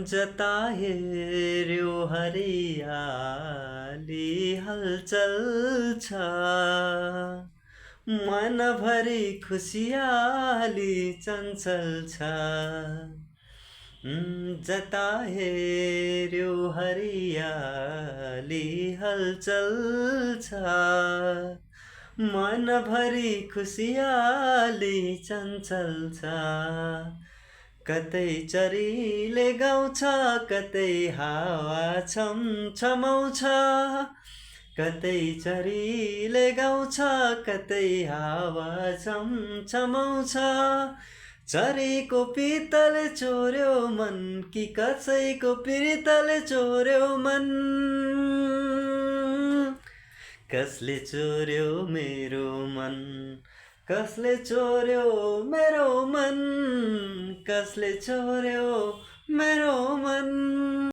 जता हेऱ्यो हरियाली हलचल छ, मनभरि खुसियाली चञ्चल छ। जता हेऱ्यो हरियाली हलचल छ, मनभरि खुसियाली चञ्चल छ। कतै चरीले गाउँछ, कतै हावा छमछमाउँछ। कतै चरीले गाउँछ, कतै हावा छमछमाउँछ। चरीको पितले चोर्यो मन, कि कसैको पितले चोर्यो मन। कसले चोर्यो मेरो मन, कसले चोर्यो मेरो मन, कसले चोर्यो मेरो